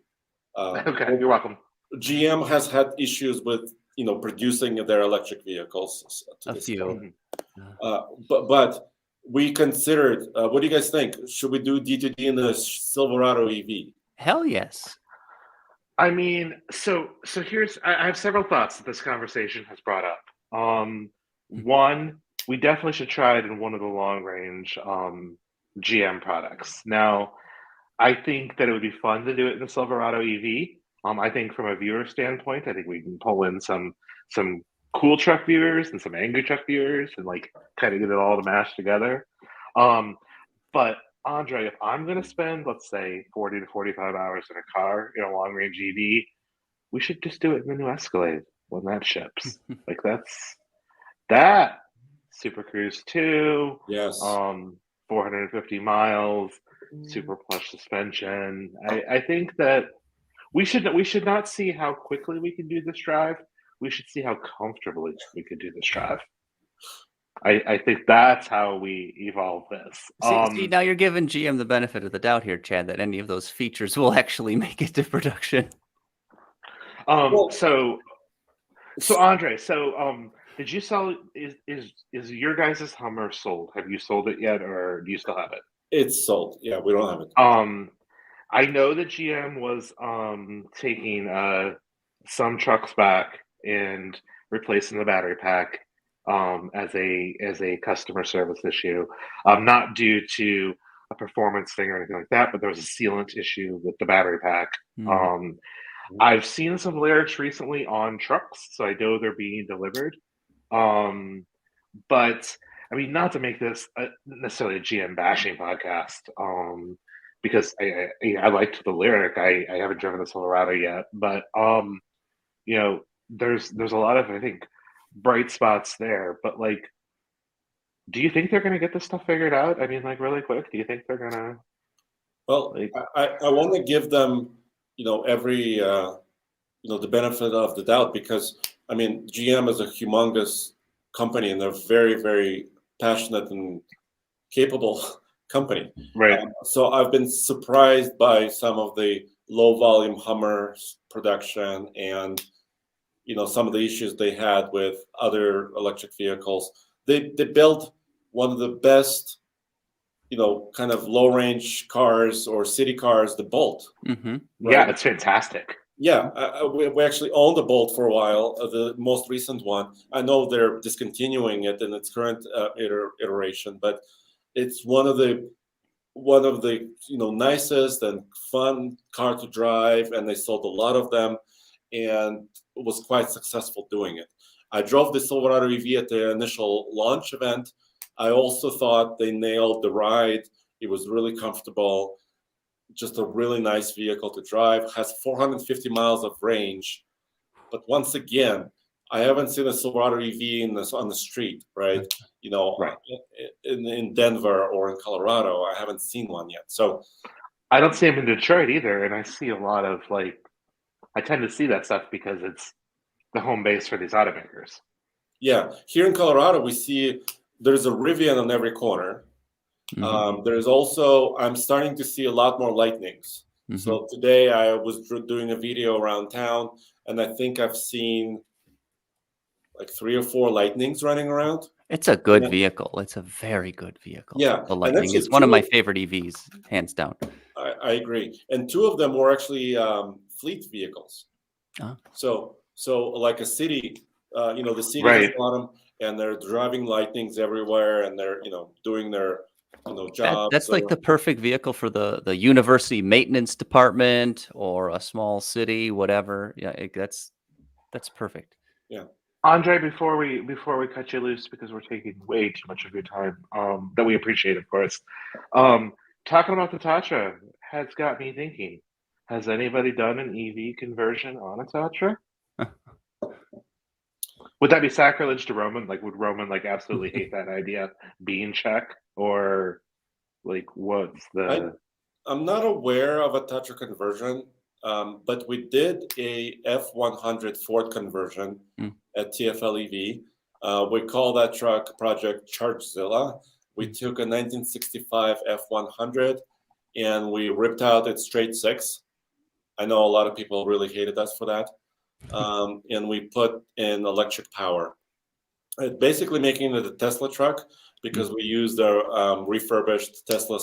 Okay, you're welcome. GM has had issues with producing their electric vehicles to this point. But we considered. What do you guys think? Should we do D2D in the Silverado EV? Hell yes. I mean, so I have several thoughts that this conversation has brought up. One, we definitely should try it in one of the long range GM products. Now, I think that it would be fun to do it in the Silverado EV. I think from a viewer standpoint, I think we can pull in some cool truck viewers and some angry truck viewers and like kind of get it all to mash together. But Andre, if I'm going to spend, let's say, 40 to 45 hours in a car in a long range EV, we should just do it in the new Escalade when that ships. Like that Super Cruise 2, yes, 450 miles, super plush suspension. I think that we should not see how quickly we can do this drive. We should see how comfortably we could do this drive. I think that's how we evolve this. See, now you're giving GM the benefit of the doubt here, Chad, that any of those features will actually make it to production. So Andre, did you sell? Is your guys' Hummer sold? Have you sold it yet, or do you still have it? It's sold. Yeah, we don't have it. I know that GM was taking some trucks back and replacing the battery pack as a customer service issue, not due to a performance thing or anything like that, but there was a sealant issue with the battery pack. I've seen some lyrics recently on trucks, so I know they're being delivered. But I mean, not to make this necessarily a GM bashing podcast, because I liked the lyric. I haven't driven the Silverado yet, but there's a lot of, I think, bright spots there. But like, do you think they're going to get this stuff figured out? I mean, like, really quick, do you think they're going to? Well, like, I want to give them every the benefit of the doubt, because I mean, GM is a humongous company and they're very, very passionate and capable company. Right. So I've been surprised by some of the low volume Hummer production and some of the issues they had with other electric vehicles. They built one of the best kind of low range cars or city cars, the Bolt. Right? Yeah, it's fantastic. Yeah, we actually owned the Bolt for a while, the most recent one. I know they're discontinuing it in its current iteration, but it's one of the nicest and fun car to drive, and they sold a lot of them, and was quite successful doing it. I drove the Silverado EV at the initial launch event. I also thought they nailed the ride. It was really comfortable. Just a really nice vehicle to drive. Has 450 miles of range. But once again, I haven't seen a Silverado EV on the street, right? Right. In Denver or in Colorado, I haven't seen one yet. So I don't see them in Detroit either. And I see a lot of I tend to see that stuff because it's the home base for these automakers. Yeah. Here in Colorado, we see there's a Rivian on every corner. There's also, I'm starting to see a lot more Lightnings. So today I was doing a video around town, and I think I've seen like 3 or 4 Lightnings running around. It's a good vehicle. It's a very good vehicle. Yeah. The Lightning is one of my favorite EVs, hands down. I agree. And 2 of them were actually fleet vehicles. So like a city, the city has bought them, and they're driving Lightnings everywhere, and they're, doing their job. That's like the perfect vehicle for the university maintenance department or a small city, whatever. Yeah, that's perfect. Yeah. Andre, before we cut you loose because we're taking way too much of your time, that we appreciate, of course. Um, Talking about the Tatra has got me thinking. Has anybody done an EV conversion on a Tatra? Would that be sacrilege to Roman? Like, would Roman like absolutely hate that idea being check, or like what's the? I'm not aware of a Tatra conversion, but we did a F100 Ford conversion at TFLEV. We call that truck Project Chargezilla. We took a 1965 F100 and we ripped out its straight six. I know a lot of people really hated us for that. And we put in electric power. Basically making it a Tesla truck because we used our refurbished Tesla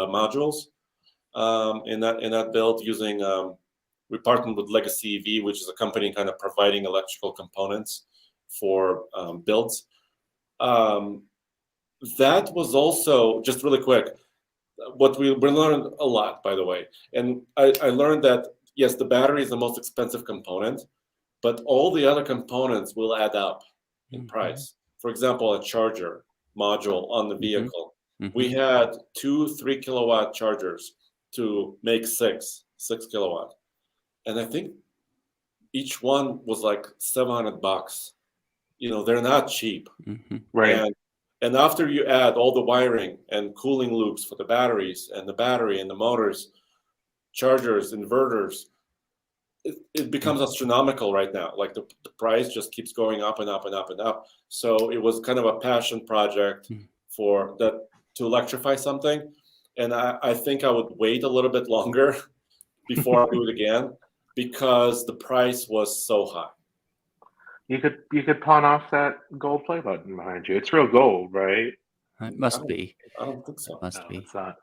modules in that build using we partnered with Legacy EV, which is a company kind of providing electrical components for builds. That was also, just really quick, what we learned a lot, by the way. And I learned that, yes, the battery is the most expensive component, but all the other components will add up in price. For example, a charger module on the vehicle. We had 2 3 kilowatt chargers to make 6 kilowatt. And I think each one was like $700. They're not cheap. Right. And after you add all the wiring and cooling loops for the batteries and the battery and the motors, chargers, inverters, it becomes astronomical right now. Like the price just keeps going up and up and up and up. So it was kind of a passion project for that to electrify something. And I think I would wait a little bit longer before I do it again because the price was so high. You could pawn off that gold play button behind you. It's real gold, right? It must be. I don't think so. Must be. It's not.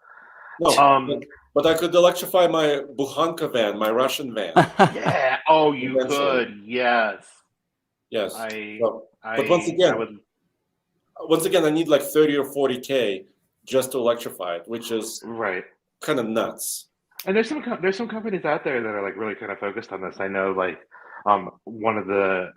No, but I could electrify my Bukhanka van, my Russian van. Yeah. Oh, you could. Yes. Yes. But once again, I need like 30 or 40K just to electrify it, which is right. Kind of nuts. And there's some companies out there that are like really kind of focused on this. I know like one of the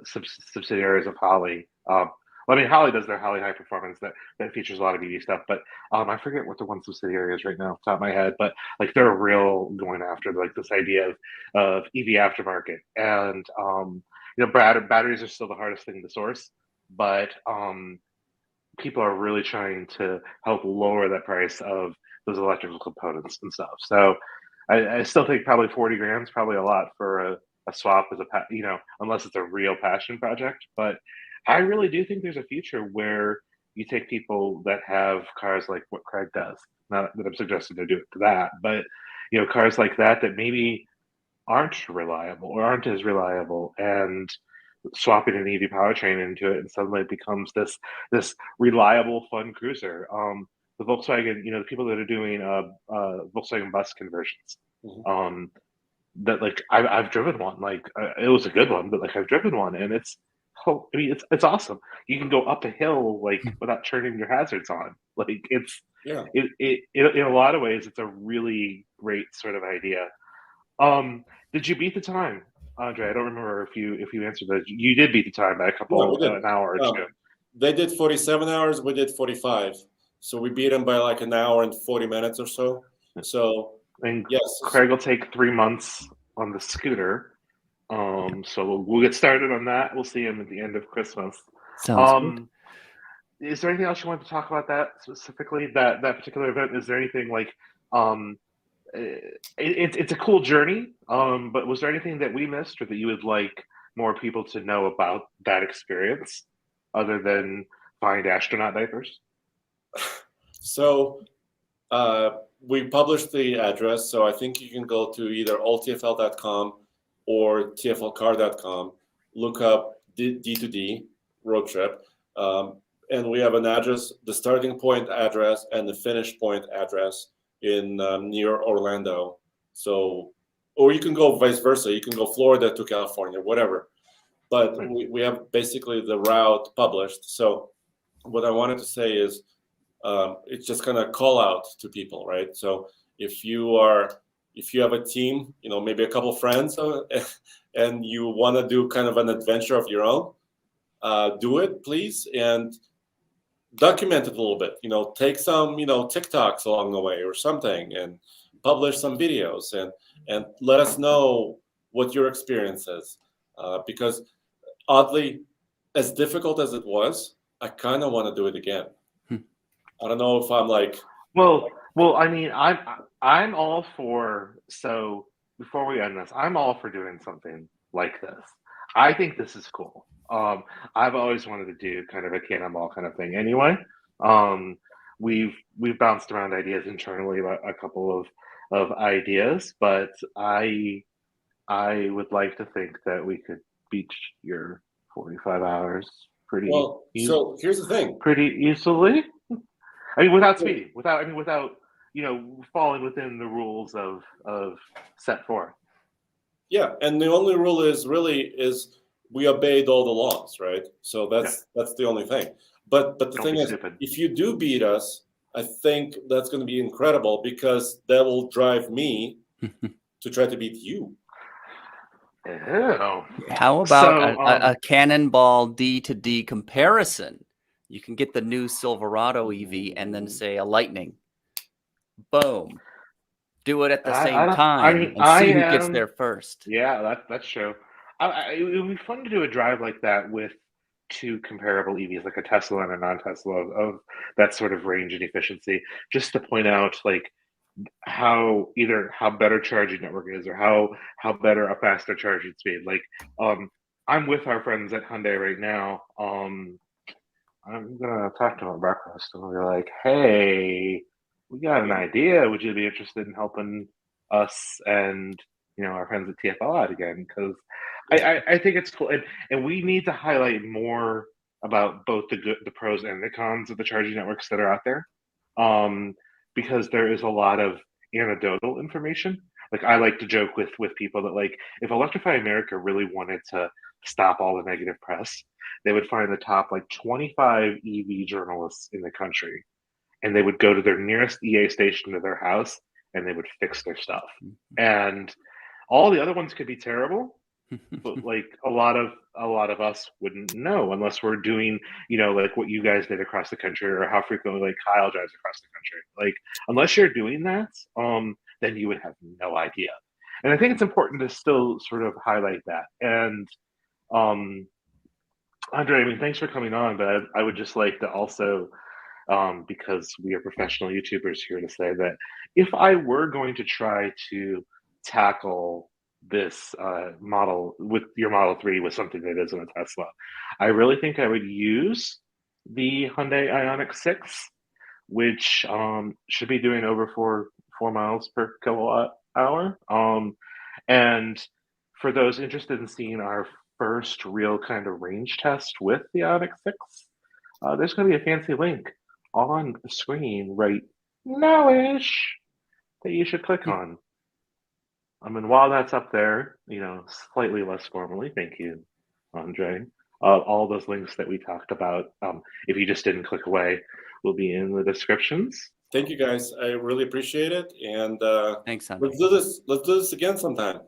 subsidiaries of Holley. Holley does their Holley High Performance that features a lot of EV stuff, but I forget what the one subsidiary is right now off the top of my head. But like they're real going after like this idea of EV aftermarket, and batteries are still the hardest thing to source, but people are really trying to help lower the price of those electrical components and stuff. So I still think probably 40 grand is probably a lot for a swap as unless it's a real passion project. But I really do think there's a future where you take people that have cars like what Craig does. Not that I'm suggesting to do it to that, but cars like that maybe aren't reliable or aren't as reliable, and swapping an EV powertrain into it, and suddenly it becomes this reliable, fun cruiser. The Volkswagen, the people that are doing Volkswagen bus conversions, that like I've driven one. Like it was a good one, but like I've driven one, and it's awesome. You can go up a hill like without turning your hazards on. Like it in a lot of ways, it's a really great sort of idea. Did you beat the time, Andre? I don't remember if you answered that. You did beat the time by an hour or two. They did 47 hours. We did 45. So we beat them by like an hour and 40 minutes or so. So yes, Craig will take 3 months on the scooter. So we'll get started on that. We'll see him at the end of Christmas. Sounds good. Is there anything else you want to talk about that specifically? That particular event? Is there anything like it's a cool journey, but was there anything that we missed or that you would like more people to know about that experience other than find astronaut diapers? So we published the address, so I think you can go to either alltfl.com or tflcar.com, look up D2D road trip, and we have an address, the starting point address and the finish point address in near Orlando. So, or you can go vice versa. You can go Florida to California, whatever. But we have basically the route published. So what I wanted to say is it's just kind of call out to people, right? So if you have a team, maybe a couple friends, and you want to do kind of an adventure of your own, do it, please, and document it a little bit. Take some TikToks along the way or something, and publish some videos, and let us know what your experience is, because oddly, as difficult as it was, I kind of want to do it again. I don't know if I'm like, well, I mean, I'm all for. So before we end this, I'm all for doing something like this. I think this is cool. I've always wanted to do kind of a cannonball kind of thing. Anyway, we've bounced around ideas internally about a couple of ideas, but I would like to think that we could beat your 45 hours pretty so here's the thing. pretty easily. I mean, without speeding, without falling within the rules of set forth. Yeah, and the only rule is we obeyed all the laws, right? So that's the only thing. But the thing is, if you do beat us, I think that's going to be incredible, because that will drive me to try to beat you. Ew. How about a cannonball D to D comparison? You can get the new Silverado EV and then say a Lightning. Boom. Do it at the same time and see who gets there first. Yeah, that's true. It would be fun to do a drive like that with two comparable EVs, like a Tesla and a non-Tesla, of that sort of range and efficiency, just to point out like how better charging network is, or how better a faster charging speed. Like, I'm with our friends at Hyundai right now. I'm gonna talk to them at breakfast, and we'll be like, "Hey, we got an idea. Would you be interested in helping us and our friends at TFL out again?" Because I think it's cool, and we need to highlight more about both the pros and the cons of the charging networks that are out there, because there is a lot of anecdotal information. Like, I like to joke with people that, like, if Electrify America really wanted to stop all the negative press, they would find the top like 25 EV journalists in the country, and they would go to their nearest EA station to their house, and they would fix their stuff. And all the other ones could be terrible, but like a lot of us wouldn't know unless we're doing like what you guys did across the country, or how frequently like Kyle drives across the country. Like, unless you're doing that, then you would have no idea. And I think it's important to still sort of highlight that. And Andre, I mean, thanks for coming on, but I would just like to also, because we are professional YouTubers here, to say that if I were going to try to tackle this model with your Model 3 with something that isn't a Tesla, I really think I would use the Hyundai Ioniq 6, which should be doing over 4 miles per kilowatt hour. And for those interested in seeing our first real kind of range test with the Ioniq 6, there's going to be a fancy link on the screen right now-ish that you should click on. I mean, while that's up there, slightly less formally, thank you, Andre. All those links that we talked about, if you just didn't click away, will be in the descriptions. Thank you, guys. I really appreciate it. And thanks, Andre. Let's do this again sometime.